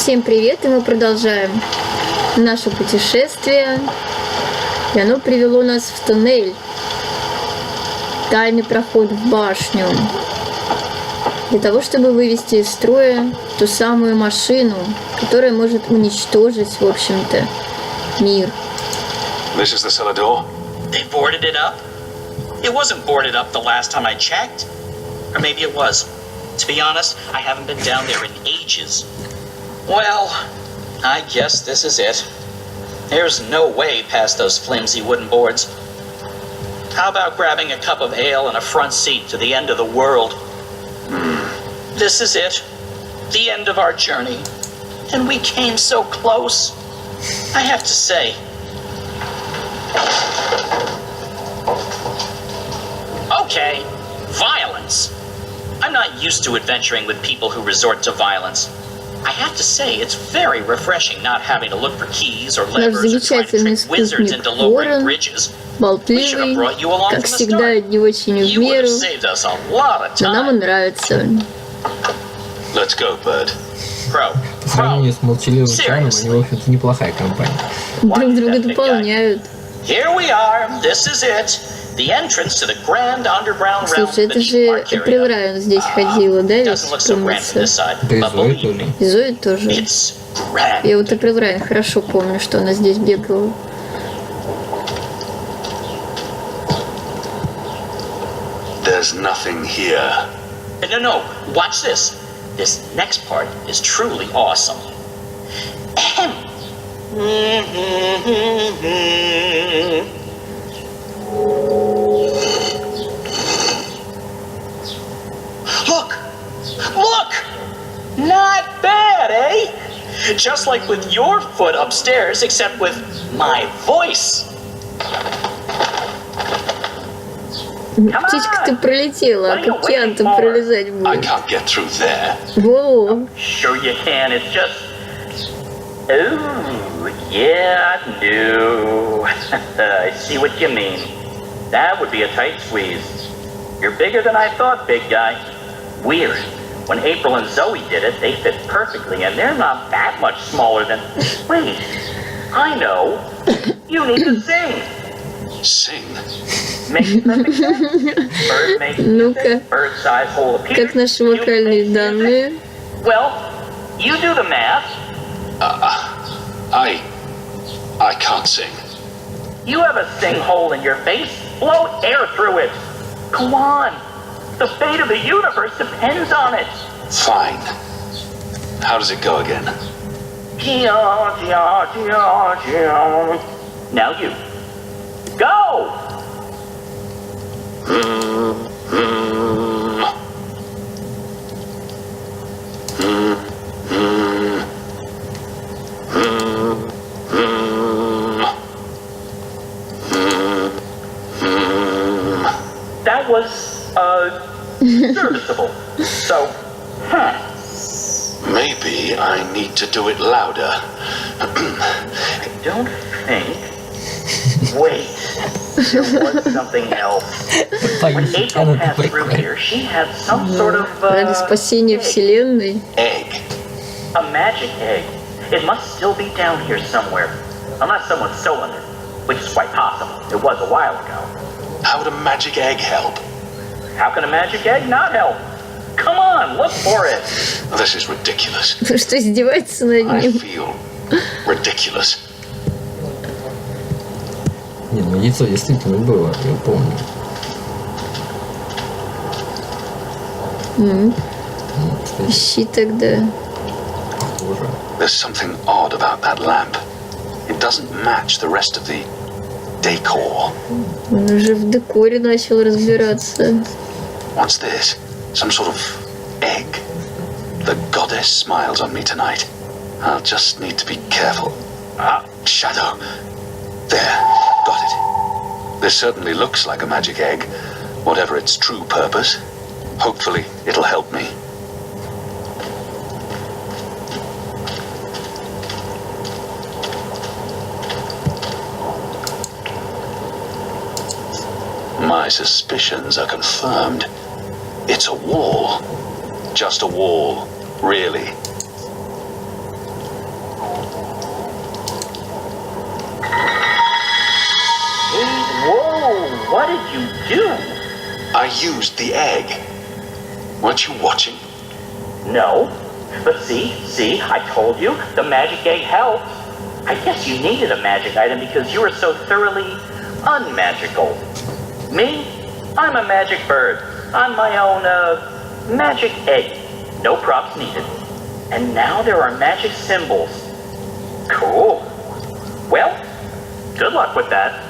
Всем привет, и мы продолжаем наше путешествие. И оно привело нас в туннель. Тайный проход в башню. Для того, чтобы вывести из строя ту самую машину, которая может уничтожить, в общем-то, мир. This is the cellar door. They boarded it up? It wasn't boarded up the last time I checked. Or maybe it was. To be honest, I haven't been down there in ages. Well, I guess this is it. There's no way past those flimsy wooden boards. How about grabbing a cup of ale and a front seat to the end of the world? This is it. The end of our journey. And we came so close. I have to say. Okay, violence. I'm not used to adventuring with people who resort to violence. I have to say, it's very refreshing not having to look for keys or levers or trying to trick wizards into lowering bridges. We should have brought you along from the start. You would have saved us a lot of Но нам он time. нравится. Let's go, Bird. Crow, По сравнению с молчаливым Чаном, seriously. они, в общем-то, неплохая компания. Друг друга дополняют. Here we are. This is it. The entrance to the grand underground realm Слушай, это beneath же Arcadia. April Ryan здесь ходила, да, ведь, Doesn't look so grand from this помнится? side, Да и but Зои believe тоже. me, И Зоя тоже. it's grand. Я вот April Ryan хорошо помню, что она здесь бегала. There's nothing here. No, watch this. This next part is truly awesome. Ahem. Look! Look! Not bad, eh? Just like with your foot upstairs, except with my voice. Птичка-то пролетела, а как Киан-то пролезать I будет? can't get through there. Во! Sure you can, it's just... Ooh, yeah, no. I see what you mean. That would be a tight squeeze. You're bigger than I thought, big guy. Weird. When April and Zoe did it, they fit perfectly, and they're not that much smaller than... Wait, I know. You need to sing. Sing. Makes perfect sense. Bird makes Ну-ка. music, bird-sized hole appears. Как наши human вокальные makes music. данные. Well, you do the math. I can't sing. You have a sing hole in your face. Blow air through it. Go on. The fate of the universe depends on it. Fine. How does it go again? Now you. Go! That was, serviceable. So, Maybe I need to do it louder. I don't think. Wait, there was something else. When April passed through here, she had some sort of, Ради спасения egg. вселенной. Egg. A magic egg. It must still be down here somewhere. Unless someone's stolen it, which is quite possible. It was a while ago. How would a magic egg help? How can a magic egg not help? Come on, look for it. This is ridiculous. Вы что, издеваетесь над I ним? feel ridiculous. Не, ну яйцо действительно было, я помню. Кстати, Ищи тогда. похоже. There's something odd about that lamp. It doesn't match the rest of the decor. Он уже в декоре начал разбираться. What's this? Some sort of egg. The goddess smiles on me tonight. I'll just need to be careful. Shadow. There. Got it. This certainly looks like a magic egg, whatever its true purpose. Hopefully, it'll help me. My suspicions are confirmed. It's a wall. Just a wall, really. do? I used the egg. Weren't you watching? No. But see, I told you, the magic egg helped. I guess you needed a magic item because you were so thoroughly unmagical. Me? I'm a magic bird. I'm my own, magic egg. No props needed. And now there are magic symbols. Cool. Well, good luck with that.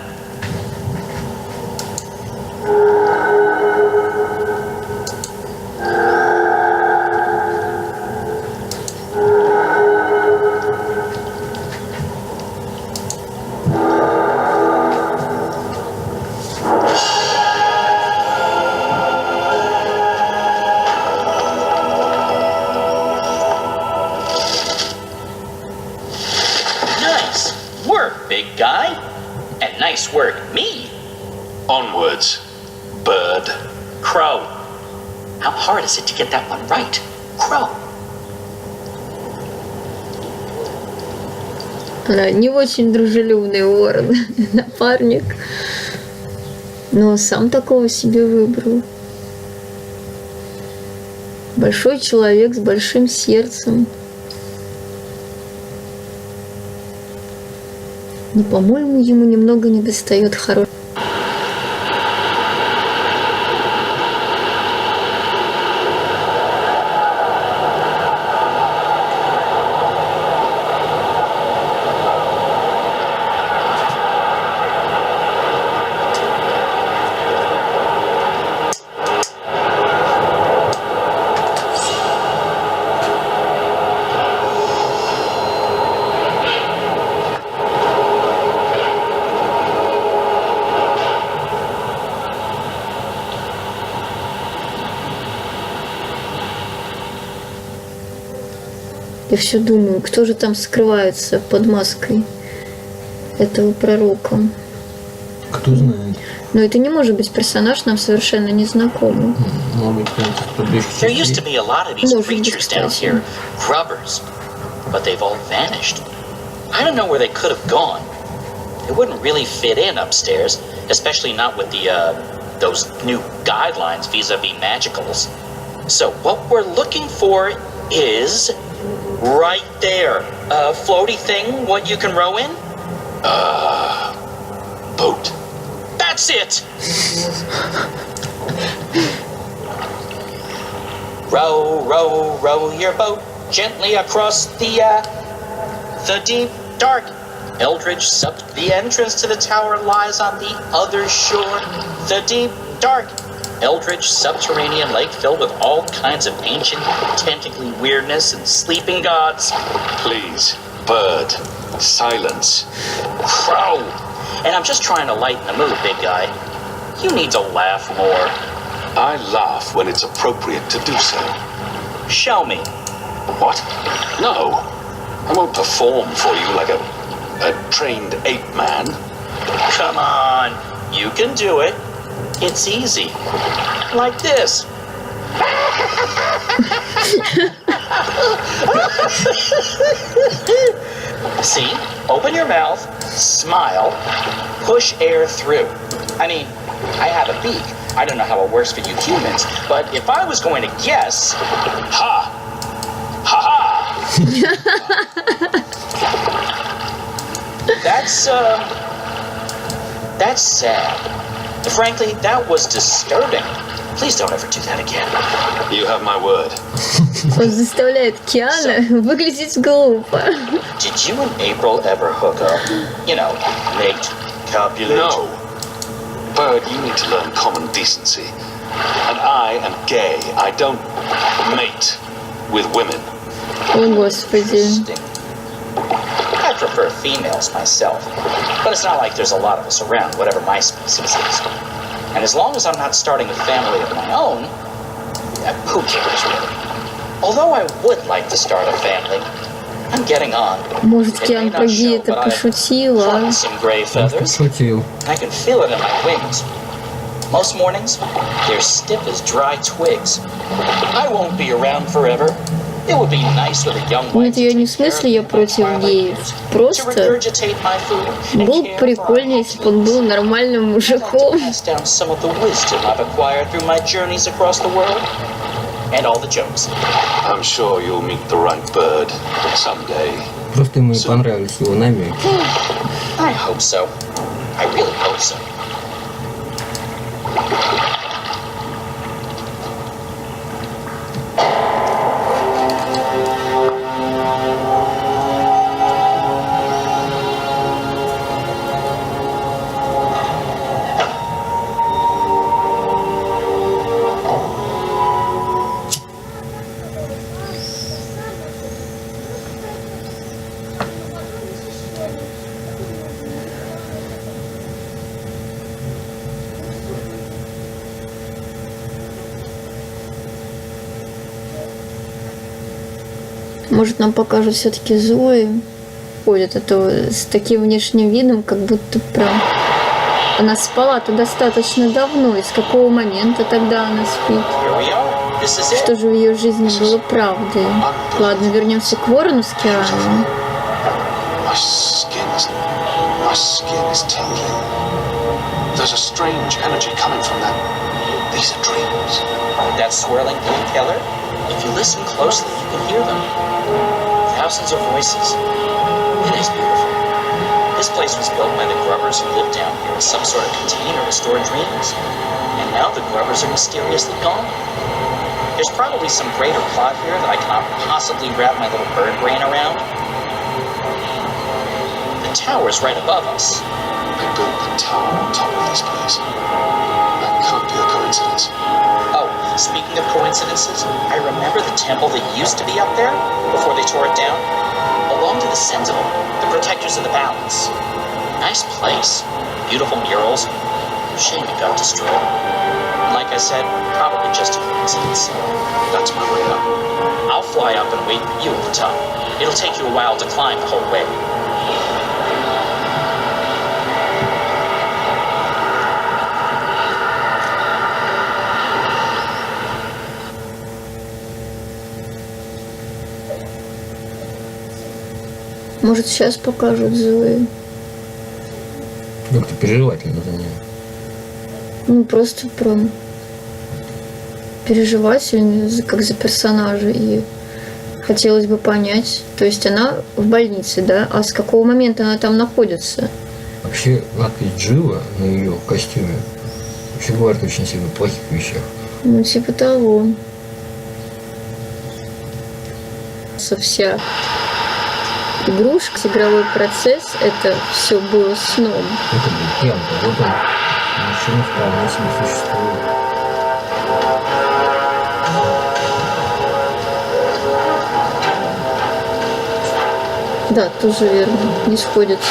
Big guy. And nice work, me. Onwards, bird. Crow. How hard is it to get that one right? Crow. Не очень дружелюбный ворон, напарник. Но сам такого себе выбрал. Большой человек с большим сердцем. Но, по-моему, ему немного недостает хорошего. Я все думаю, кто же там скрывается под маской этого пророка. Кто знает. Но это не может быть персонаж нам совершенно незнакомый. Может быть, кто-нибудь из предыдущих There used частей. to be a lot of these Может быть, creatures down кстати. here, grubbers, but they've all vanished. I don't know where they could have gone. They wouldn't really fit in upstairs, especially not with the those new guidelines vis-a-vis magicals. So what we're looking for is right there, a floaty thing, what you can row in. Boat. That's it. Row, row, row your boat gently across the deep, dark. Eldridge the entrance to the tower lies on the other shore. The deep, dark. Eldridge subterranean lake filled with all kinds of ancient, tentacly weirdness and sleeping gods. Please, bird. Silence. Crow. And I'm just trying to lighten the mood, big guy. You need to laugh more. I laugh when it's appropriate to do so. Show me. What? No. I won't perform for you like a trained ape man. Come on. You can do it. It's easy. Like this. See? Open your mouth, smile, push air through. I mean, I have a beak. I don't know how it works for you humans, but if I was going to guess, ha! Ha ha! That's sad. Frankly, that was disturbing. Please don't ever do that again. You have my word. Он заставляет Киана выглядеть глупо. Did you and April ever hook up? You know, mate, copulate? No. Bird, you need to learn common decency. And I am gay. I don't mate with women. О, Господи. Interesting. I prefer females myself, but it's not like there's a lot of us around, whatever my species is. And as long as I'm not starting a family of my own, who cares really? Although I would like to start a family, I'm getting on. Может, It may Киан not Паги show, это but I've пошутила. plucked some gray feathers. Шутил. I can feel it in my wings. Most mornings, they're stiff as dry twigs. I won't be around forever. It would be nice with a young wife Нет, я не в смысле я против геев. to Просто regurgitate my food and было care прикольнее, если бы он был нормальным мужиком. pass down some of the wisdom I've acquired through my journeys across the world. And all the jokes. I'm sure you'll meet the right bird someday. Просто ему не понравились его намеки. I hope so. I really hope so. Может, нам покажут все-таки Зои ходит, а то с таким внешним видом, как будто прям она спала-то достаточно давно. И с какого момента тогда она спит? Here we are. This is it. Что же в ее жизни было правдой? Ладно, вернемся к Ворону с Кианой. My skin is tingling. There's a strange energy coming from that. These are dreams. That swirling blue color? If you listen closely, you can hear them. Thousands of voices. It is beautiful. This place was built by the grubbers who lived down here as some sort of container to store dreams. And now the grubbers are mysteriously gone. There's probably some greater plot here that I cannot possibly wrap my little bird brain around. The tower's right above us. They built the tower on top of this place. That can't be a coincidence. Oh, speaking of coincidences, I remember the temple that used to be up there before they tore it down. Belonged to the Sentinel, the protectors of the balance. Nice place. Beautiful murals. Shame it got destroyed. Like I said, probably just a coincidence. That's my way up. I'll fly up and wait for you at the top. It'll take you a while to climb the whole way. Может, сейчас покажут Зои. Как-то переживательно за нее. Ну, просто прям переживательно, как за персонажа. И хотелось бы понять. То есть она в больнице, да? А с какого момента она там находится? Вообще, надпись Джива на ее костюме вообще говорит очень сильно плохих вещах. Ну, типа того. Вся игрушка, игровой процесс, это все было сном. Это был пьянка. Вот он, мужчина вполне себе существует. Да, тоже верно. Не сходятся.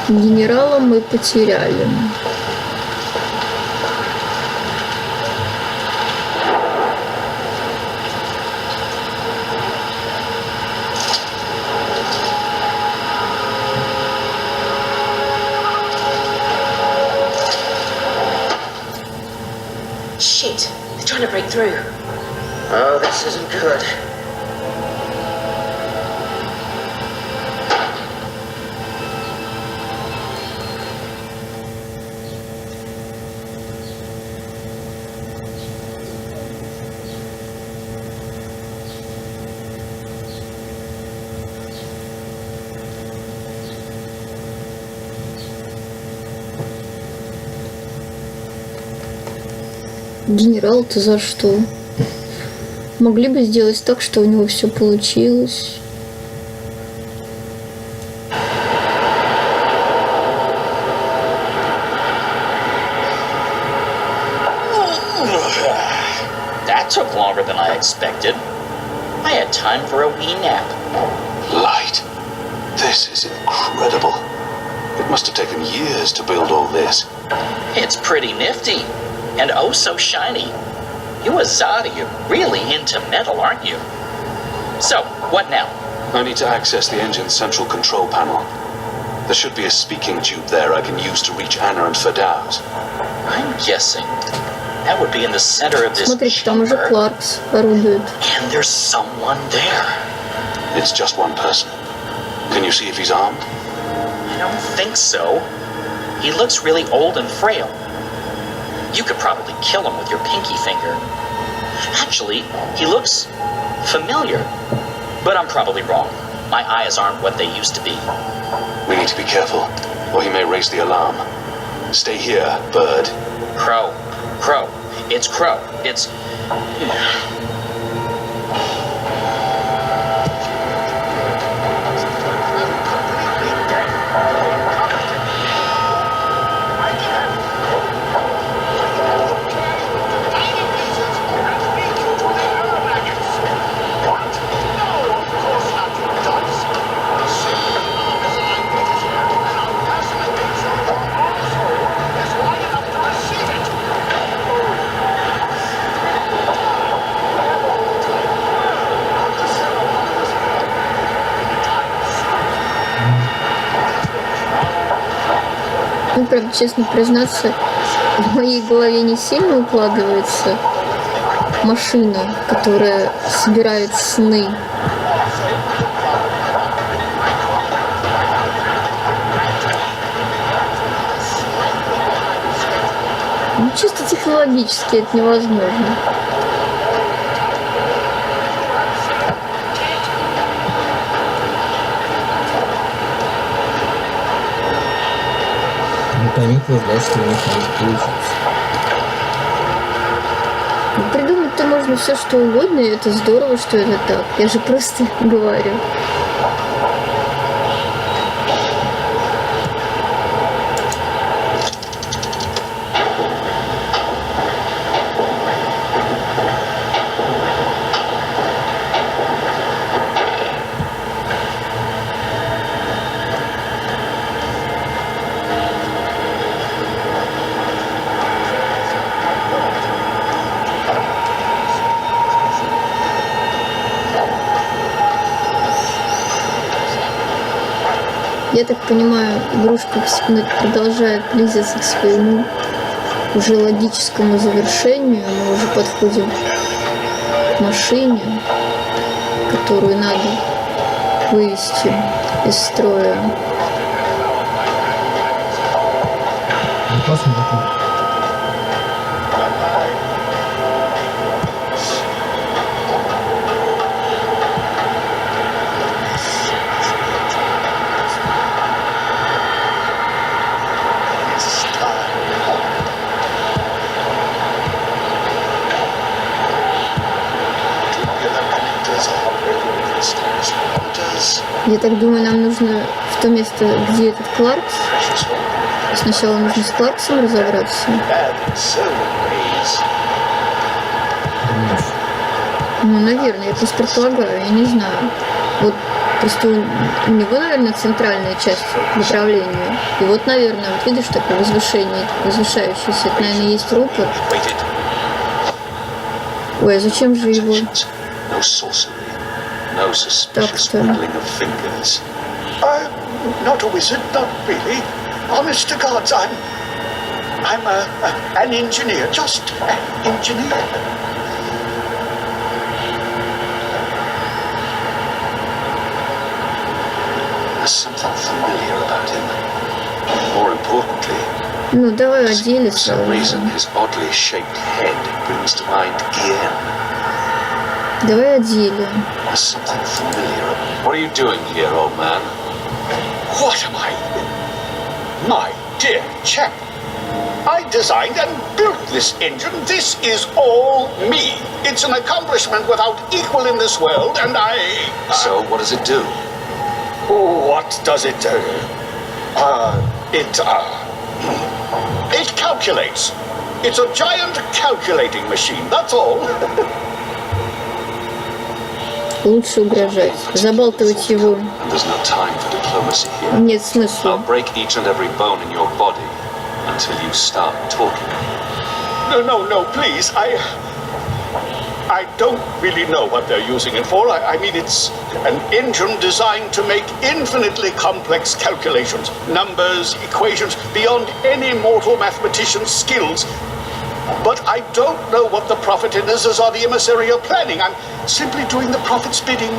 Генерала мы потеряли. Shit, they're trying to break through. Oh, this isn't good. Генерал-то за что? Могли бы сделать так, что у него все получилось. That took longer than I expected. I had time for a wee nap. Light. This is incredible. It must have taken years to build all this. It's pretty nifty. And oh so shiny. You Azadi, you're really into metal, aren't you? So, what now? I need to access the engine's central control panel. There should be a speaking tube there I can use to reach Anna and Fadao's. I'm guessing that would be in the center of this Смотрите, там уже chamber. Кларкс орудует. And there's someone there. It's just one person. Can you see if he's armed? I don't think so. He looks really old and frail. You could probably kill him with your pinky finger. Actually, he looks familiar. But I'm probably wrong. My eyes aren't what they used to be. We need to be careful, or he may raise the alarm. Stay here, Bird. Crow. Crow. It's Crow. It's... Ну, правда, честно признаться, в моей голове не сильно укладывается машина, которая собирает сны. Ну, чисто технологически это невозможно. Вот они утверждают, что у них может получиться. Ну, придумать-то можно все что угодно, и это здорово, что это так. Я же просто говорю. Я так понимаю, игрушка продолжает близиться к своему уже логическому завершению. Мы уже подходим к машине, которую надо вывести из строя. Ну, посмотрим. Я так думаю, нам нужно в то место, где этот Кларкс. Сначала нужно с Кларксом разобраться. Думаешь? Ну, наверное, я просто предполагаю, я не знаю. Вот просто у него, наверное, центральная часть в управлении. И вот, наверное, вот видишь такое возвышение, возвышающееся. Это, наверное, есть рупор. Ой, а зачем же его? No sorcery. No suspicious Doctor. wiggling of fingers. I'm not a wizard, not really. Honest to God, I'm an engineer, just an engineer. There's something familiar about him. More importantly, Ну, давай о деле for some сразу reason, же. his oddly shaped head brings to mind Guillen. Давай о деле. There's something familiar. What are you doing here, old man? What am I? My dear chap, I designed and built this engine. This is all me. It's an accomplishment without equal in this world, and So, what does it do? What does it do? It calculates. It's a giant calculating machine, that's all. Лучше угрожать. Забалтывать его And there's no time for diplomacy here. нет I'll смысла. break each and every bone in your body until you start talking. No, please. I don't really know what they're using it for. I mean, it's an engine designed to make infinitely complex calculations, numbers, equations, beyond any mortal mathematician's skills. But I don't know what the prophet in us or the emissary are planning. I'm simply doing the prophet's bidding.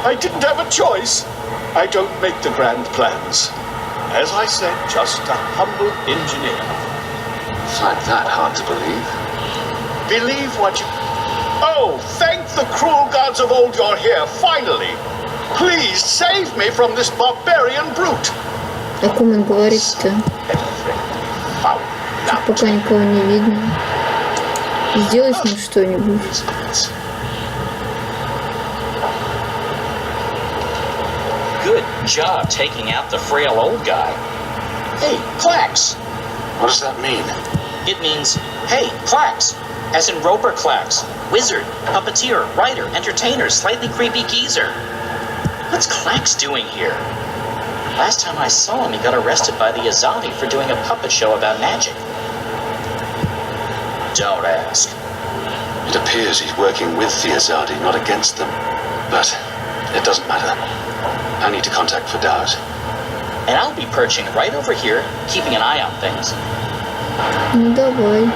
I didn't have a choice. I don't make the grand plans. As I said, just a humble engineer. Find that hard to believe. Believe what you... Oh, thank the cruel gods of old you're here, finally. Please save me from this barbarian brute. О ком он говорит-то? Foul. Пока никого не видно. Сделай с ним что-нибудь. Good job taking out the frail old guy. Hey, Clax! What does that mean? It means, hey, Clax! As in Roper Clax. Wizard, puppeteer, writer, entertainer, slightly creepy geezer. What's Clax doing here? Last time I saw him, he got arrested by the Azadi for doing a puppet show about magic. Don't ask. It appears he's working with the Azadi, not against them. But it doesn't matter. I need to contact Fadaus. And I'll be perching right over here, keeping an eye on things. Ну давай.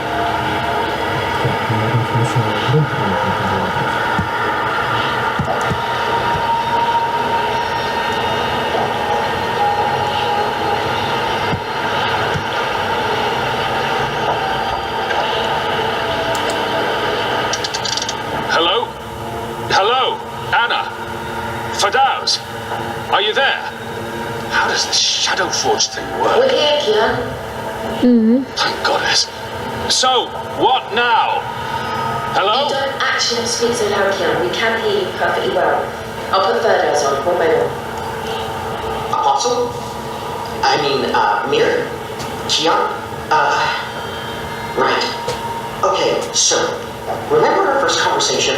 Hello? Hello? Anna? Fadaus? Are you there? How does this Shadow Forge thing work? We're here, Kian. Thank goddess. So, what now? Hello? You don't actually speak so loud, Kian. We can hear you perfectly well. I'll put Verdes on. One moment. Apostle? I mean, Mir? Kian? Right. Okay, so, remember our first conversation?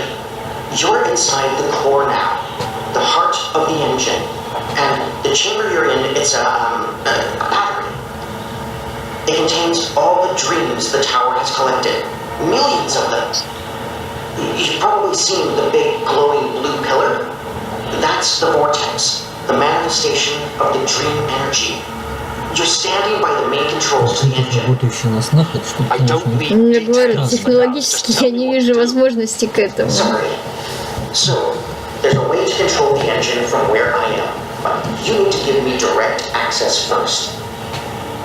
You're inside the core now. The heart of the engine. And the chamber you're in, it's a battery. It contains all the dreams the tower has collected. Millions of them. You've probably seen the big glowing blue pillar. That's the vortex, the manifestation of the dream energy. You're standing by the main controls to the engine. Работающий на снах, это что-то, I don't конечно, need Я говорю, details. технологически я не вижу возможности к этому. Sorry. So, there's a way to control the engine from where I am, but you need to give me direct access first.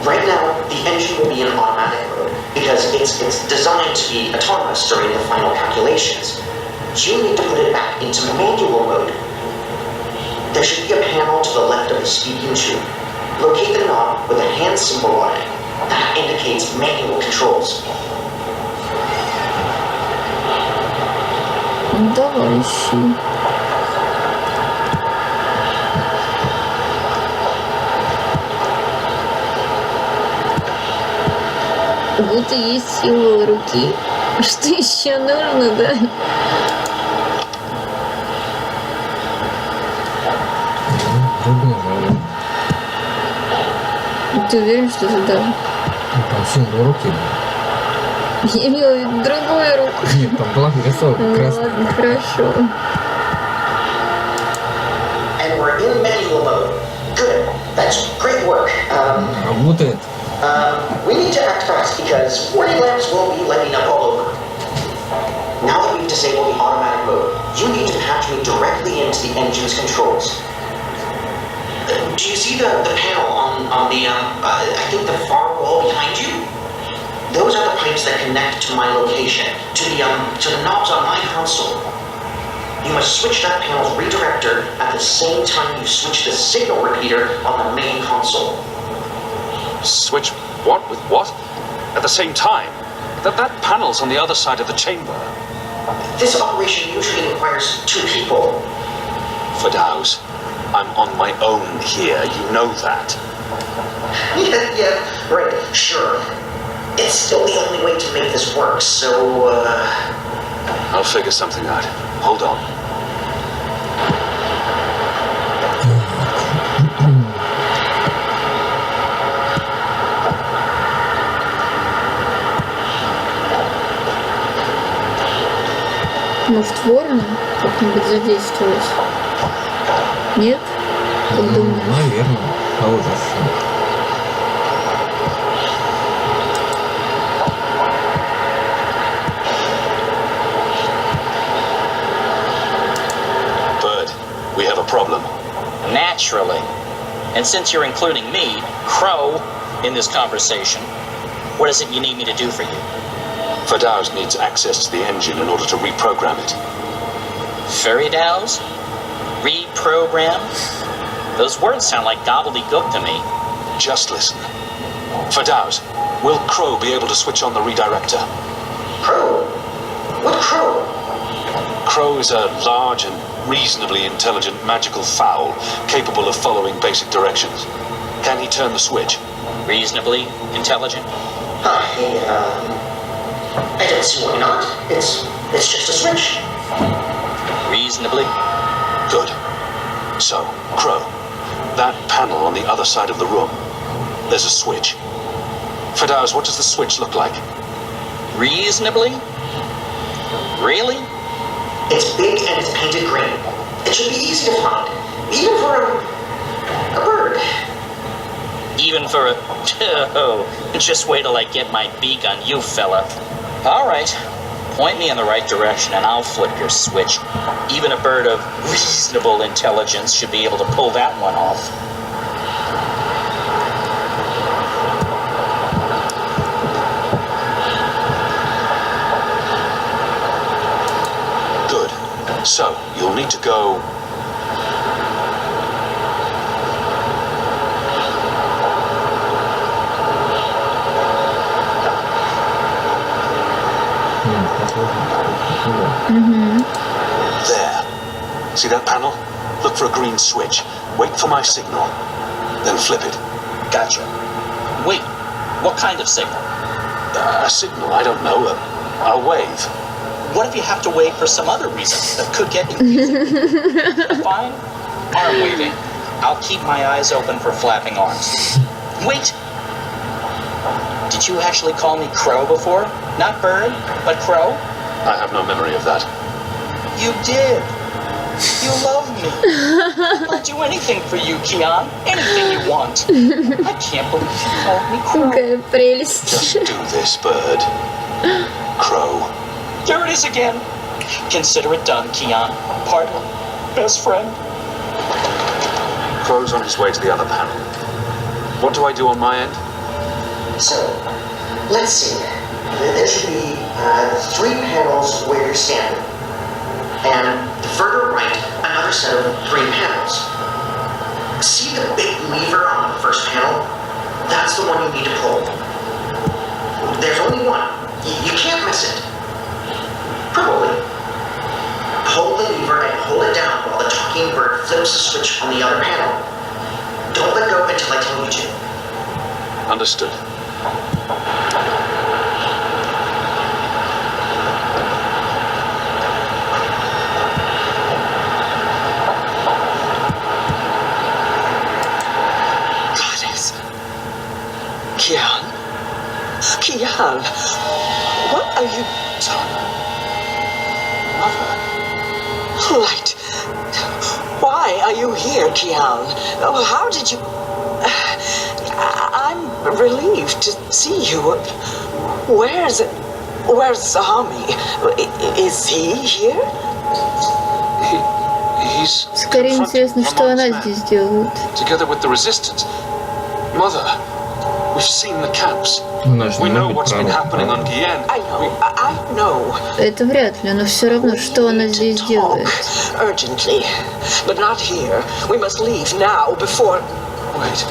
Right now, the engine will be in automatic mode because it's designed to be autonomous during the final calculations. You need to put it back into manual mode. There should be a panel to the left of the speaking tube. Locate the knob with a hand symbol on it. That indicates manual controls. Давай ищи. Вот и есть символ руки. Что еще нужно, да? Рыбный жалоб. Ты уверен, что это да? Ну, там символ руки. Я имела в виду другую руку. Нет, там была рисовка Ну красная. ладно, хорошо. And we're in manual mode. Good. That's great work. Работает. We need to act fast because warning lamps will be lighting up all over. Now that we've disabled the automatic mode, you need to patch me directly into the engine's controls. Do you see the panel on the, I think the far wall behind you? Those are the pipes that connect to my location, to the knobs on my console. You must switch that panel's redirector at the same time you switch the signal repeater on the main console. Switch what with what? At the same time? That panel's on the other side of the chamber. This operation usually requires 2 people. Fadaus, I'm on my own here, you know that. Yeah, right, sure. It's still the only way to make this work, so, I'll figure something out. Hold on. Может, ворона как-нибудь задействовать? Нет? Как думаешь? Наверное. А вот зачем? Bird, we have a problem. Naturally. And since you're including me, Crow, in this conversation, what is it you need me to do for you? Fadaus needs access to the engine in order to reprogram it. Fairy dow's? Reprogram? Those words sound like gobbledygook to me. Just listen. Fadaus, will Crow be able to switch on the redirector? Crow? What Crow? Crow is a large and reasonably intelligent magical fowl, capable of following basic directions. Can he turn the switch? Reasonably intelligent? I don't see why not. It's just a switch. Reasonably? Good. So, Crow, that panel on the other side of the room, there's a switch. Fadaus, what does the switch look like? Reasonably? Really? It's big and it's painted green. It should be easy to find, even for a bird. Even for a... Oh, just wait till I get my beak on you, fella. All right. Point me in the right direction and I'll flip your switch. Even a bird of reasonable intelligence should be able to pull that one off. Good. So, you'll need to go... There. See that panel? Look for a green switch. Wait for my signal. Then flip it. Gotcha. Wait, what kind of signal? A signal, I don't know. A wave. What if you have to wait for some other reason that could get confusing? Fine. Arm waving. I'll keep my eyes open for flapping arms. Wait! Did you actually call me Crow before? Not Bird, but Crow? I have no memory of that. You did. You love me. I'll do anything for you, Kian. Anything you want. I can't believe you called me Crow. Какая прелесть. Just do this, Bird. Crow. There it is again. Consider it done, Kian. Partner. Best friend. Crow's on his way to the other panel. What do I do on my end? So, let's see. There should be 3 panels where you're standing. And further right, another set of 3 panels. See the big lever on the first panel? That's the one you need to pull. There's only one. You can't miss it. Probably. Pull the lever and hold it down while the talking bird flips the switch on the other panel. Don't let go until I tell you to. Understood. Goddess. Kian? Kian, what are you doing? Mother. Light. Why are you here, Kian? Oh, how did you... I'm relieved to see you. Where's Zami? Is he here? He's Скорее интересно, что она здесь делает. together with the resistance. Mother, we've seen the camps. We know what's been happening on Guyenne. I know. Это вряд ли, но все равно, что она здесь делает. Urgently, but not here. We must leave now before... Wait.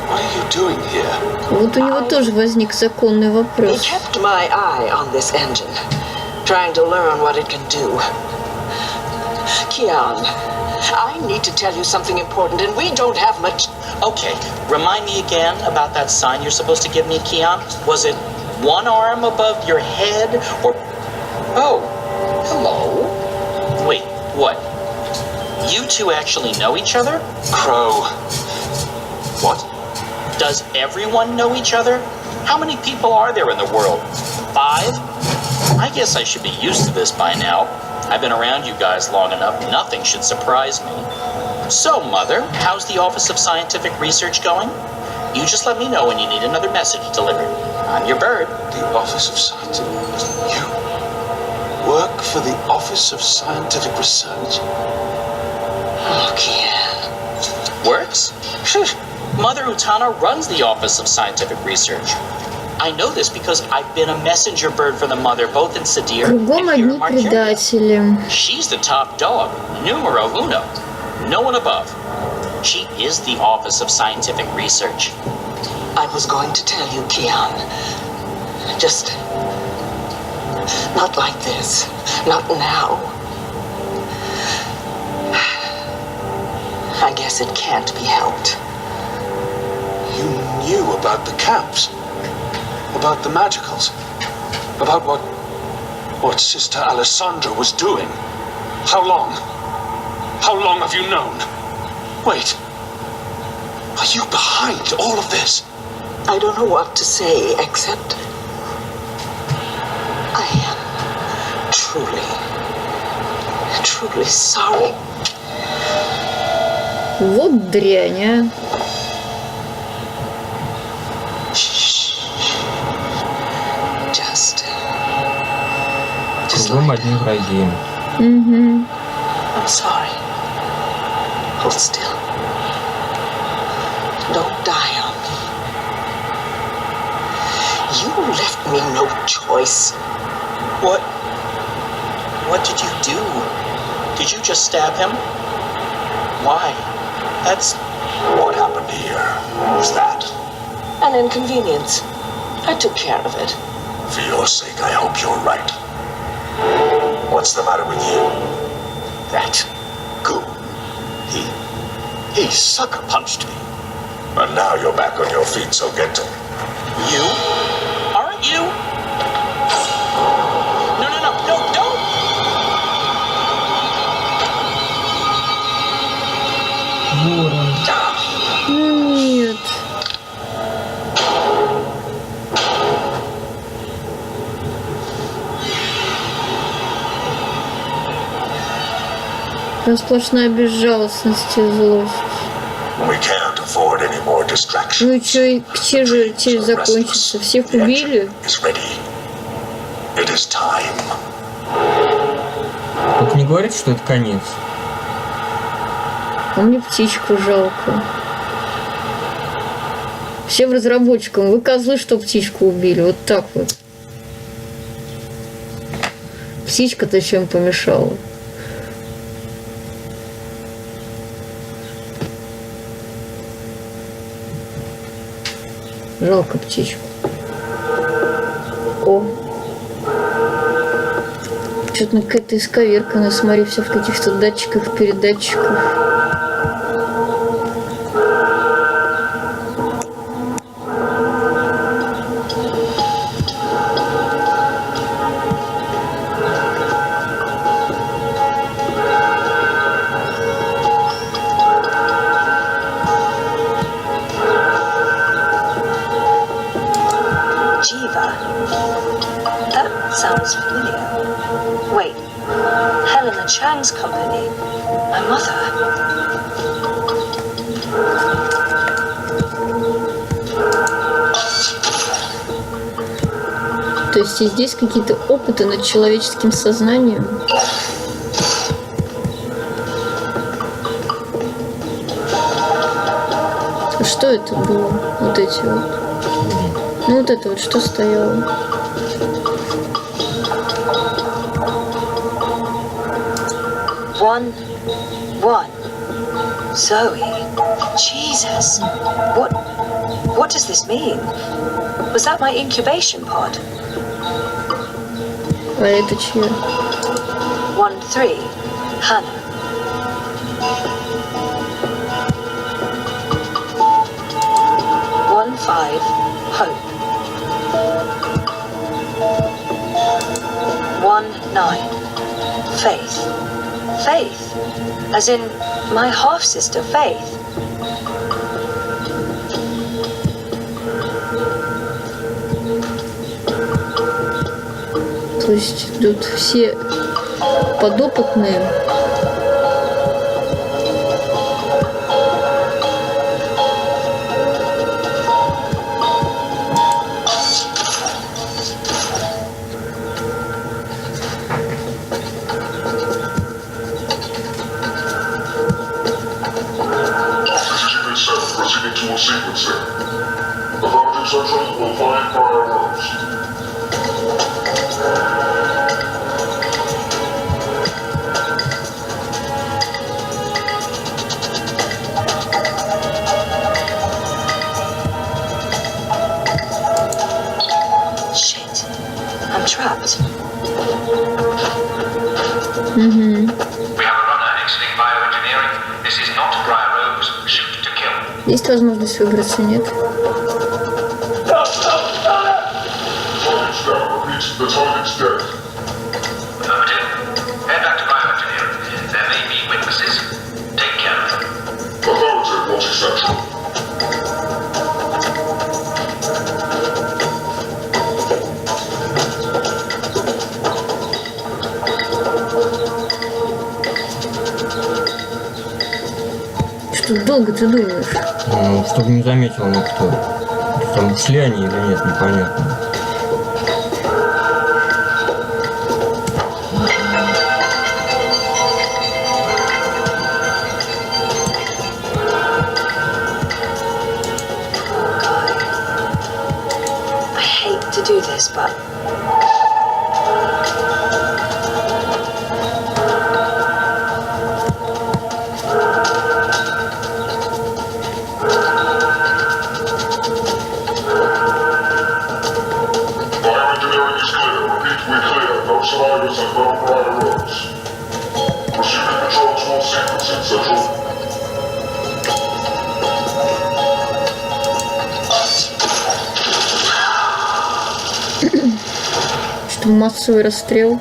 What are you doing here? Вот у него тоже возник законный He вопрос. kept my eye on this engine, trying to learn what it can do. Kian, I need to tell you something important, and we don't have much... Okay, remind me again about that sign you're supposed to give me, Kian. Was it one arm above your head, or... Oh, hello. Wait, what? You two actually know each other? Crow. What? Does everyone know each other? How many people are there in the world? 5? I guess I should be used to this by now. I've been around you guys long enough, nothing should surprise me. So, Mother, how's the Office of Scientific Research going? You just let me know when you need another message delivered. I'm your bird. The Office of Scientific... You work for the Office of Scientific Research? Oh, Kian. Works? Mother Utana runs the Office of Scientific Research. I know this because I've been a messenger bird for the Mother both in Sadir Кругом and here одни in Marquette. предатели. She's the top dog, numero uno. No one above. She is the Office of Scientific Research. I was going to tell you, Kian. Just... not like this. Not now. I guess it can't be helped. You knew about the camps? About the magicals? About what Sister Alessandra was doing? How long? How long have you known? Wait. Are you behind all of this? I don't know what to say, except... I am truly sorry. Вот дрянь, а. Just Кругом одни враги. Угу. I'm sorry. Hold still. Don't die on me. You left me no choice. What did you do? Did you just stab him? Why? That's... What happened here? Was that? An inconvenience. I took care of it. For your sake, I hope you're right. What's the matter with you? That goon. He sucker punched me. And now you're back on your feet, so get to it. You? Aren't you? No, don't! Лора. Ну нет. Там сплошная безжалостность и злость. We can't afford any more distractions. Ну и чё, и где же теперь закончится? Всех убили? Is ready. It is time. Только не говорите, что это конец. А мне птичку жалко. Всем разработчикам, вы козлы, что птичку убили. Вот так вот. Птичка-то чем помешала? Жалко птичку. О. Что-то какая-то исковерканная, смотри, все в каких-то датчиках, передатчиках. Sounds familiar. Wait, Helena Chang's company. My mother. То есть и здесь какие-то опыты над человеческим сознанием. А что это было? Вот эти вот. Ну вот это вот что стояло? One. Zoe. Jesus. What does this mean? Was that my incubation pod? А это чье? 1-3. Hannah. 1-5. Hope. 1-9. Faith. Faith? As in my half-sister, Faith? То есть тут все подопытные. Proceeding towards sequencing. The voting section will find prior rooms. Shit. I'm trapped. Угу. We have a runner exiting bioengineering. This is not prior rooms. Shoot to kill. Есть возможность выбраться, нет? Target's down. Repeat, the target's dead. Affirmative. Head back to bioengineering. There may be witnesses. Take care of them. Affirmative, multi-central. Что долго ты думаешь? Ну, чтобы не заметил никто. Там ушли они или нет, непонятно. I hate to do this, but Bioengineering is clear. Repeat, we're clear. No survivors and no prior rooms. Receiving control towards sequencing, central. Что массовый расстрел?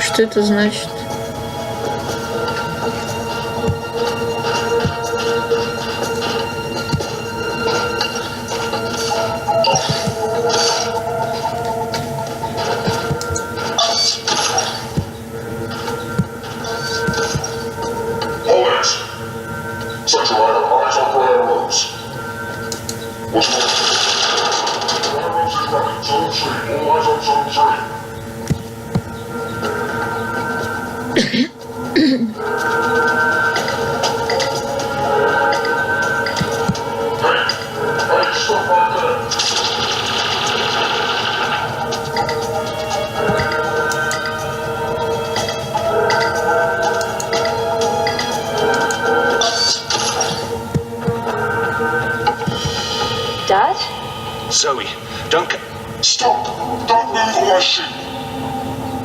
Что это значит? Hold it. Central, I have eyes on prior rooms. What's more? Prior rooms is running. Zone 3. All eyes on Zone 3. Hey, stop right there. Dad? Zoe, don't. Stop! Don't move or I shoot!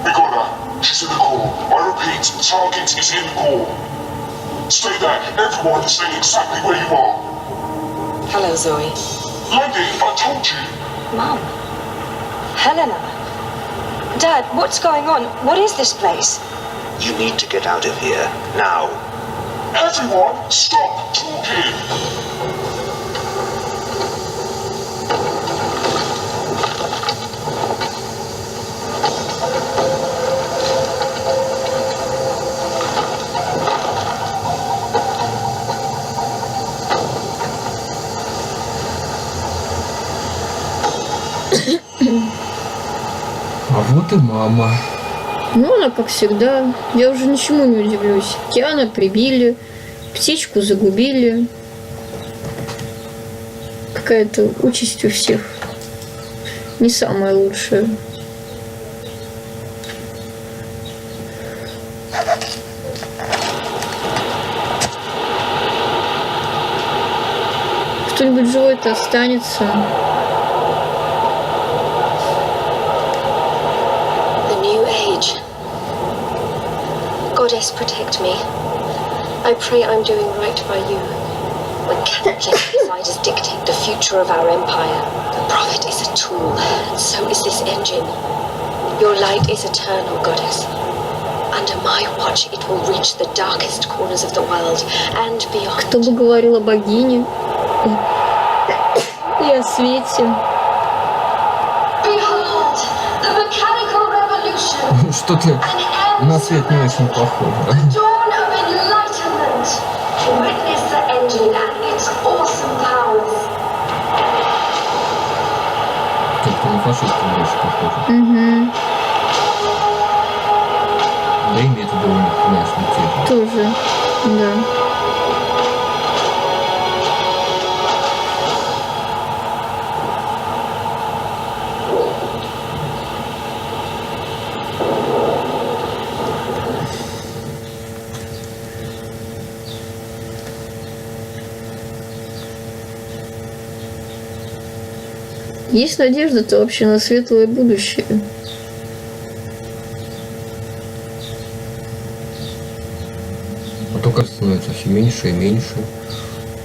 We got her. She's in the core. I repeat, the target is in the core. Stay there. Everyone stay exactly where you are. Hello, Zoe. Lady, I told you. Mum? Helena? Dad, what's going on? What is this place? You need to get out of here now. Everyone, stop talking! А вот и мама. Ну, она как всегда. Я уже ничему не удивлюсь. Киана прибили, птичку загубили. Какая-то участь у всех. Не самая лучшая. Кто-нибудь живой-то останется. The new age. Goddess, protect me. I pray I'm doing right by you. When Catholic outsiders dictate the future of our empire, the prophet is a tool, and so is this engine. Your light is eternal, Goddess. Under my watch, it will reach the darkest corners of the world and beyond. Кто бы говорил о богине и о свете. Behold, the mechanical revolution Что-то на свет не очень похоже. Dawn of enlightenment. Witness the engine and its awesome powers. Как-то на фашистов больше похоже. Да и методы у них, конечно, те же. Тоже, да. Есть надежда-то вообще на светлое будущее. А то, как становится все меньше и меньше.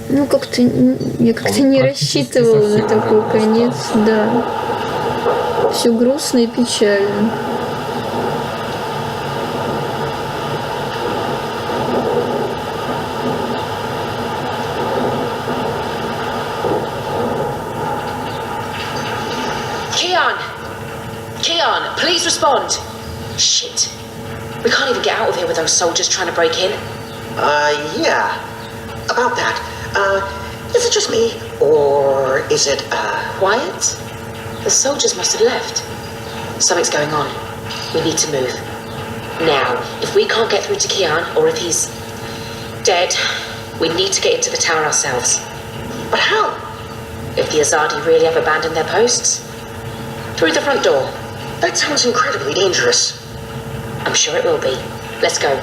Ну, как-то я как-то не рассчитывала на такой конец, да. Все грустно и печально. Keon, please respond. Shit. We can't even get out of here with those soldiers trying to break in. Yeah. About that. Is it just me? Or is it, Wyatt? The soldiers must have left. Something's going on. We need to move. Now, if we can't get through to Keon, or if he's dead, we need to get into the tower ourselves. But how? If the Azadi really have abandoned their posts? Through the front door. That sounds incredibly dangerous. I'm sure it will be. Let's go.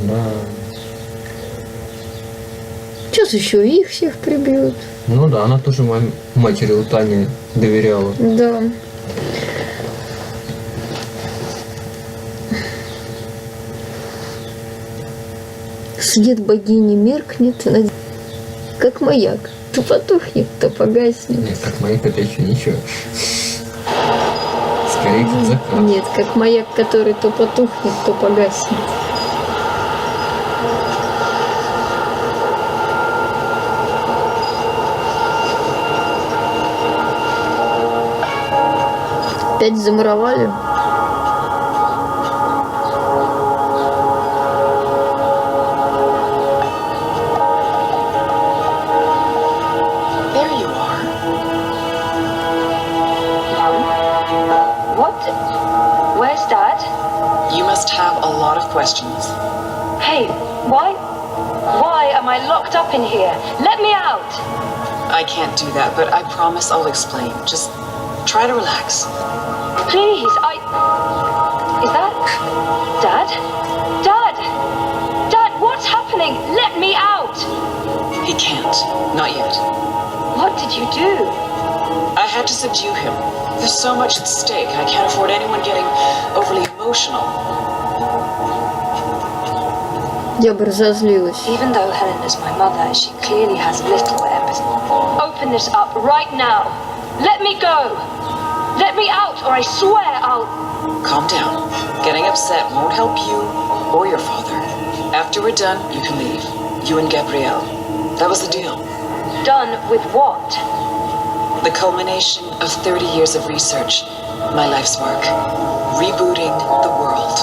Да. Сейчас еще их всех прибьют. Ну да, она тоже матери у Тани доверяла. Да. Свет богини меркнет, как маяк. То потухнет, то погаснет. Нет, как маяк это еще ничего. Скорее как закат. Нет, как маяк, который то потухнет, то погаснет. Опять замуровали. Questions. Hey, why am I locked up in here? Let me out! I can't do that, but I promise I'll explain. Just try to relax. Please, Is that... Dad? Dad! Dad, what's happening? Let me out! He can't. Not yet. What did you do? I had to subdue him. There's so much at stake. I can't afford anyone getting overly emotional. Я бы разозлилась. Even though Helen is my mother, she clearly has little empathy. Open this up right now. Let me go. Let me out, or I swear I'll... Calm down. Getting upset won't help you or your father. After we're done, you can leave. You and Gabrielle. That was the deal. Done with what? The culmination of 30 years of research. My life's work. Rebooting the world.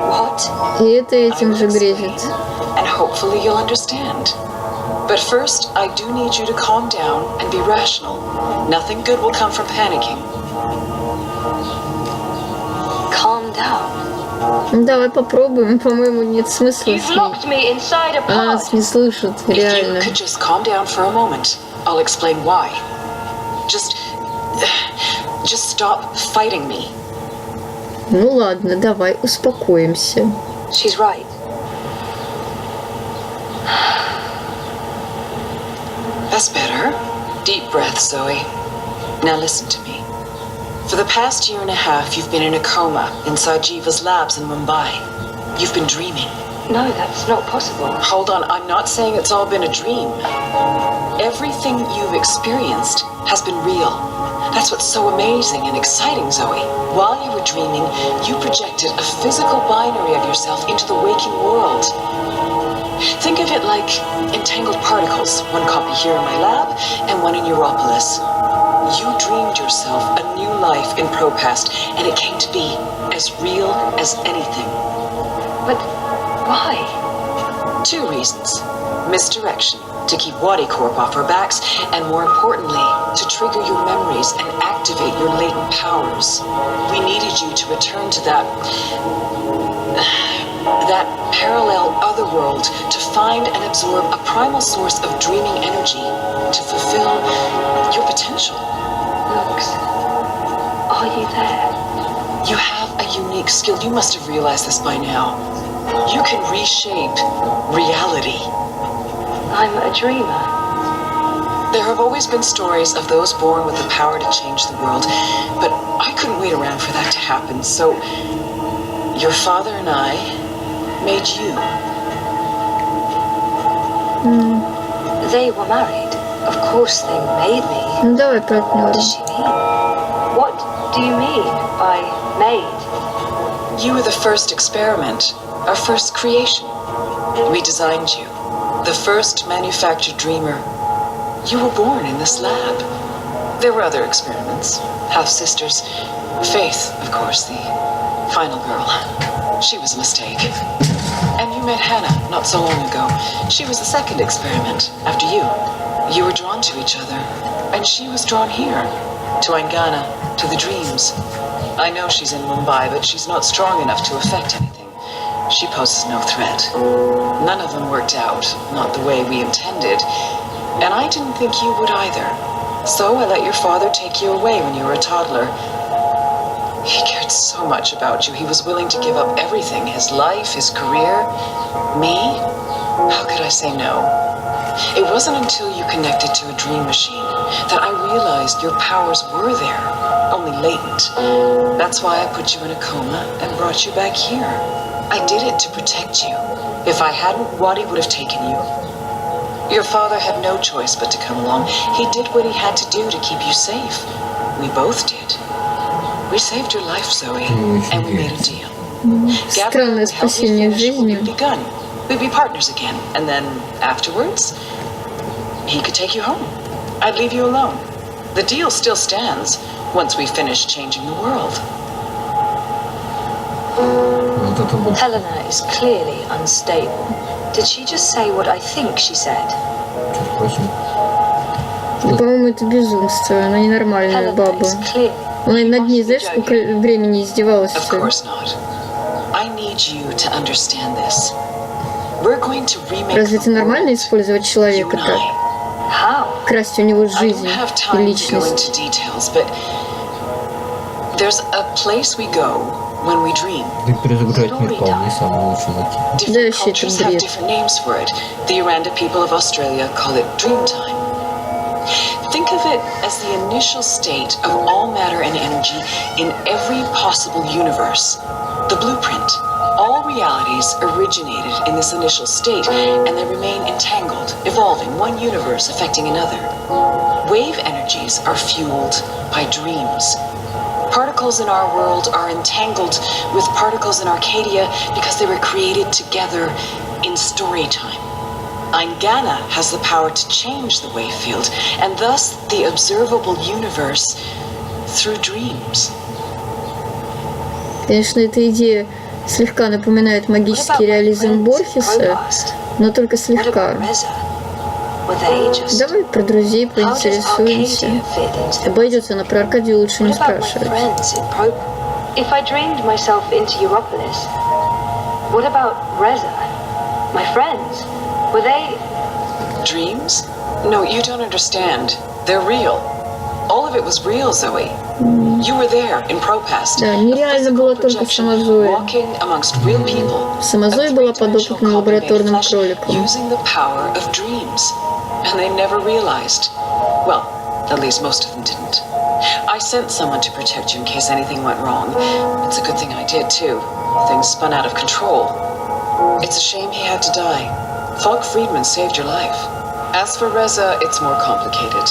What? И это этим же грезит. And hopefully you'll understand. But first, I do need you to calm down and be rational. Nothing good will come from panicking. Calm down. Давай попробуем. По-моему, нет смысла You've с ней. locked me inside a Она pod. нас не слышит, If реально. you could just calm down for a moment, I'll explain why. Just stop fighting me. Ну ладно, давай успокоимся. She's right. That's better. Deep breath, Zoe. Now listen to me. For the past year and a half, you've been in a coma inside Jiva's labs in Mumbai. You've been dreaming. No, that's not possible. Hold on, I'm not saying it's all been a dream. Everything you've experienced has been real. That's what's so amazing and exciting, Zoe. While you were dreaming, you projected a physical binary of yourself into the waking world. Think of it like entangled particles, one copy here in my lab and one in Europolis. You dreamed yourself a new life in ProPast, and it came to be as real as anything. But why? 2 reasons. Misdirection, to keep Wadi Corp off our backs, and more importantly, to trigger your memories and activate your latent powers. We needed you to return to that parallel otherworld to find and absorb a primal source of dreaming energy to fulfill your potential. Lux, are you there? You have a unique skill. You must have realized this by now. You can reshape reality. I'm a dreamer. There have always been stories of those born with the power to change the world, but I couldn't wait around for that to happen, so your father and I made you. They were married. Of course they made me. Ну давай What проткнем. does she mean? What do you mean by made? You were the first experiment, our first creation. We designed you, the first manufactured dreamer. You were born in this lab. There were other experiments, half-sisters. Faith, of course, the final girl. She was a mistake. And you met Hannah not so long ago. She was the second experiment, after you. You were drawn to each other, and she was drawn here, to Angana, to the dreams. I know she's in Mumbai, but she's not strong enough to affect anything. She poses no threat. None of them worked out, not the way we intended, and I didn't think you would either. So I let your father take you away when you were a toddler. He cared so much about you. He was willing to give up everything, his life, his career. Me? How could I say no? It wasn't until you connected to a dream machine that I realized your powers were there, only latent. That's why I put you in a coma and brought you back here. I did it to protect you. If I hadn't, Wadi would have taken you. Your father had no choice but to come along. He did what he had to do to keep you safe. We both did. We saved your life, Zoe, and we made a deal. Странное спасение жизни. We'd be partners again, and then afterwards, he could take you home. I'd leave you alone. The deal still stands once we finish changing the world. Вот это вот. Helena is clearly unstable. Did she just say what I think she said? Спросим. Да, по-моему, это безумство. Она ненормальная Helena баба. is clearly. Она над ней, знаешь, сколько времени издевалась. Of course not. I need you to understand this. We're going to remake Разве это the нормально world, использовать you человека and так? I. How? Красть у него I жизнь don't have и time to go личность. into details, but there's a place we go when we dream. Да и перезагружать мир вполне самый лучший мотив. Different вообще это cultures have бред. different names for it. The Aranda people of Australia call it dream time. Think of it as the initial state of all matter and energy in every possible universe. The blueprint. All realities originated in this initial state, and they remain entangled, evolving, one universe affecting another. Wave energies are fueled by dreams. Particles in our world are entangled with particles in Arcadia because they were created together in story time. Angana has the power to change the wave field, and thus the observable universe through dreams. Конечно, эта идея слегка напоминает магический реализм Борхеса, но только слегка. Давай про друзей поинтересуемся. Обойдется она про Аркадию лучше не спрашивать. If I dreamed myself into Europolis, what about Reza? My friends? Were they... Dreams? No, you don't understand. They're real. All of it was real, Zoe. You were there in ProPast. Да, нереально было только сама Зоя. Walking amongst real people. Сама Зоя была подопытным лабораторным кроликом. Using the power of dreams. And they never realized. Well, at least most of them didn't. I sent someone to protect you in case anything went wrong. It's a good thing I did, too. Things spun out of control. It's a shame he had to die. Falk Friedman saved your life. As for Reza, it's more complicated.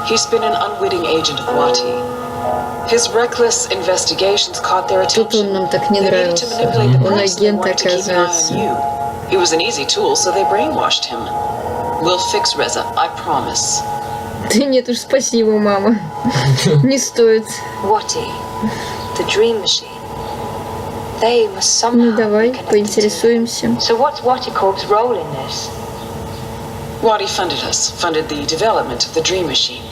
He's been an unwitting agent of Wati. His reckless investigations caught their Тут attention. он нам так не They needed to нравился. manipulate the Он press and they агент, wanted to keep an eye on оказывается. you. He was an easy tool, so they brainwashed him. We'll fix Reza, I promise. Да нет уж, спасибо, мама. Не стоит. Wati, the dream machine. They must Ну somehow давай, be connected to it. поинтересуемся. So what's Wati Corp's role in this? Wati funded us, funded the development of the Dream Machine.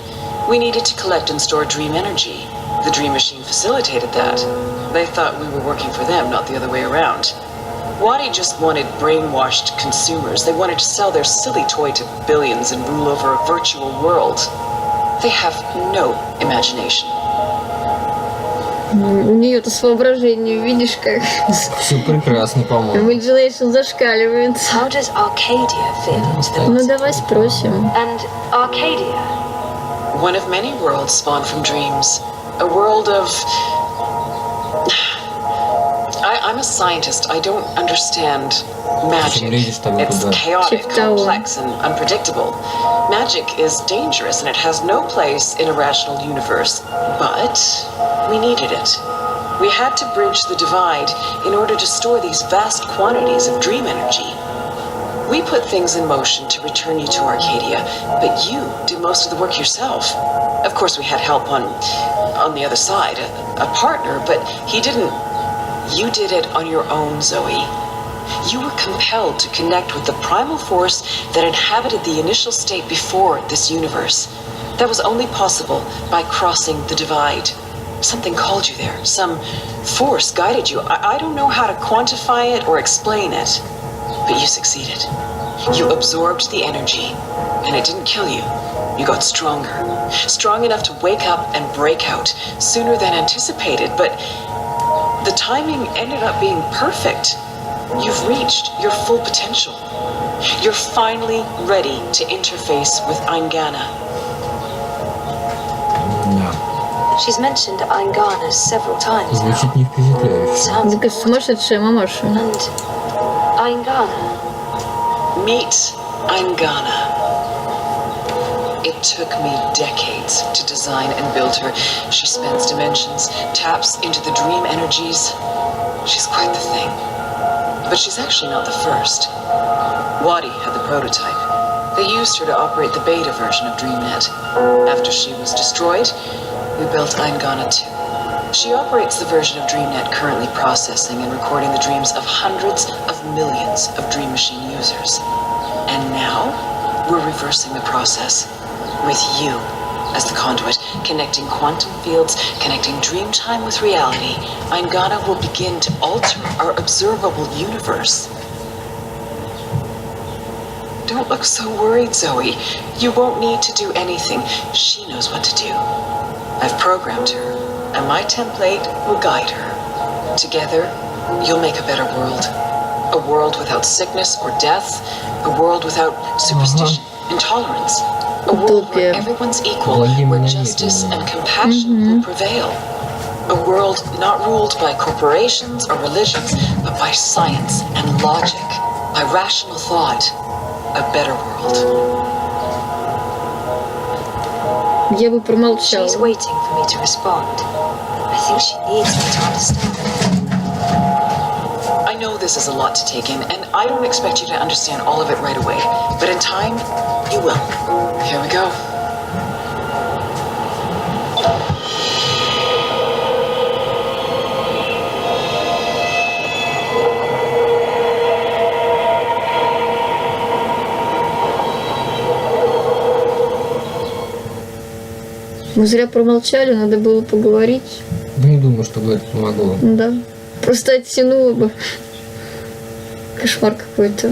We needed to collect and store dream energy. The Dream Machine facilitated that. They thought we were working for them, not the other way around. Wati just wanted brainwashed consumers. They wanted to sell their silly toy to billions and rule over a virtual world. They have no imagination. У нее-то с воображением, видишь как. Все прекрасно, по-моему. Imagination зашкаливает. How does Arcadia fit into the Ну давай спросим. And Arcadia? One of many worlds spawned from dreams. A world of... I'm a scientist. I don't understand magic. It's chaotic, complex, and unpredictable. Magic is dangerous, and it has no place in a rational universe. But we needed it. We had to bridge the divide in order to store these vast quantities of dream energy. We put things in motion to return you to Arcadia, but you did most of the work yourself. Of course, we had help on the other side, a partner, but he didn't. You did it on your own, Zoe. You were compelled to connect with the primal force that inhabited the initial state before this universe. That was only possible by crossing the divide. Something called you there. Some force guided you. I don't know how to quantify it or explain it, but you succeeded. You absorbed the energy, and it didn't kill you. You got stronger. Strong enough to wake up and break out sooner than anticipated, but the timing ended up being perfect. You've reached your full potential. You're finally ready to interface with Eingana. She's mentioned Eingana several times now. Звучит не впечатляюще. Sounds Такая сумасшедшая мамаша. And Eingana. Meet Eingana. It took me decades to design and build her. She spans dimensions, taps into the dream energies. She's quite the thing. But she's actually not the first. Wadi had the prototype. They used her to operate the beta version of DreamNet. After she was destroyed, we built Eingana 2. She operates the version of DreamNet currently processing and recording the dreams of hundreds of millions of Dream Machine users. And now, we're reversing the process. With you as the conduit, connecting quantum fields, connecting dream time with reality, Eingana will begin to alter our observable universe. Don't look so worried, Zoe. You won't need to do anything. She knows what to do. I've programmed her, and my template will guide her. Together, you'll make a better world. A world without sickness or death. A world without superstition, intolerance. A world where everyone's equal, where justice and compassion will prevail. A world not ruled by corporations or religions, but by science and logic, by rational thought. A better world. Я бы промолчала. She's waiting for me to respond. I think she needs me to understand. I know this is a lot to take in, and I don't expect you to understand all of it right away. But in time, you will. Here we go. Мы зря промолчали, надо было поговорить. Да не думаю, чтобы это помогло. Да. Просто оттянуло бы. Кошмар какой-то.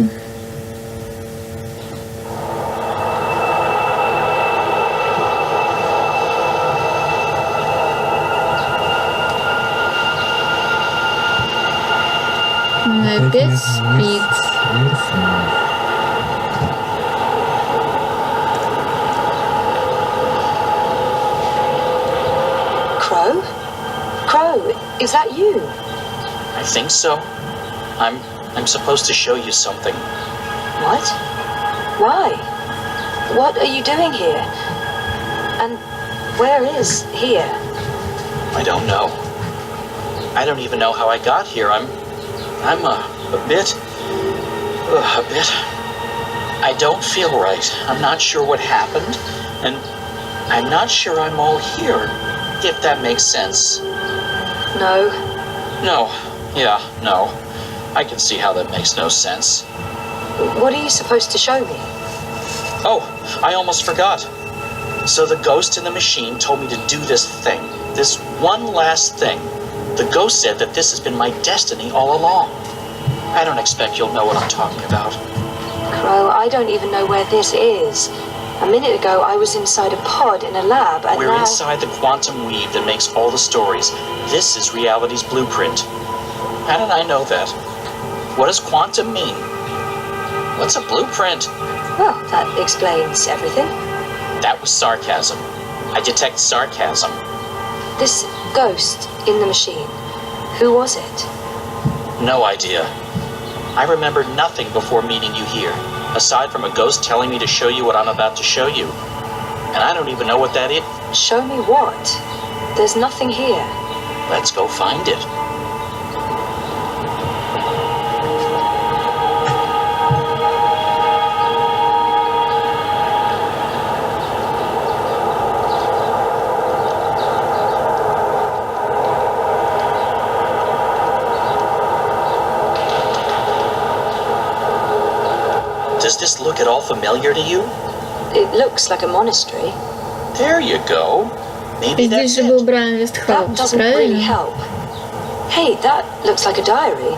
Она опять спит. Crow? Crow, is that you? I think so. I'm I'm supposed to show you something. What? Why? What are you doing here? And where is here? I don't know. I don't even know how I got here. I'm a bit. I don't feel right. I'm not sure what happened, and I'm not sure I'm all here, if that makes sense. No. No. Yeah, no. I can see how that makes no sense. What are you supposed to show me? Oh, I almost forgot. So the ghost in the machine told me to do this thing. This one last thing. The ghost said that this has been my destiny all along. I don't expect you'll know what I'm talking about. Crow, I don't even know where this is. A minute ago, I was inside a pod in a lab, and We're now... inside the quantum weave that makes all the stories. This is reality's blueprint. How did I know that? What does quantum mean? What's a blueprint? Well, that explains everything. That was sarcasm. I detect sarcasm. This ghost in the machine, who was it? No idea. I remember nothing before meeting you here, aside from a ghost telling me to show you what I'm about to show you. And I don't even know what that is. Show me what? There's nothing here. Let's go find it. Does this look at all familiar to you? It looks like a monastery. There you go. Maybe Здесь that's же был it. Брайан That Вестхаус, doesn't really правильно? help. Hey, that looks like a diary.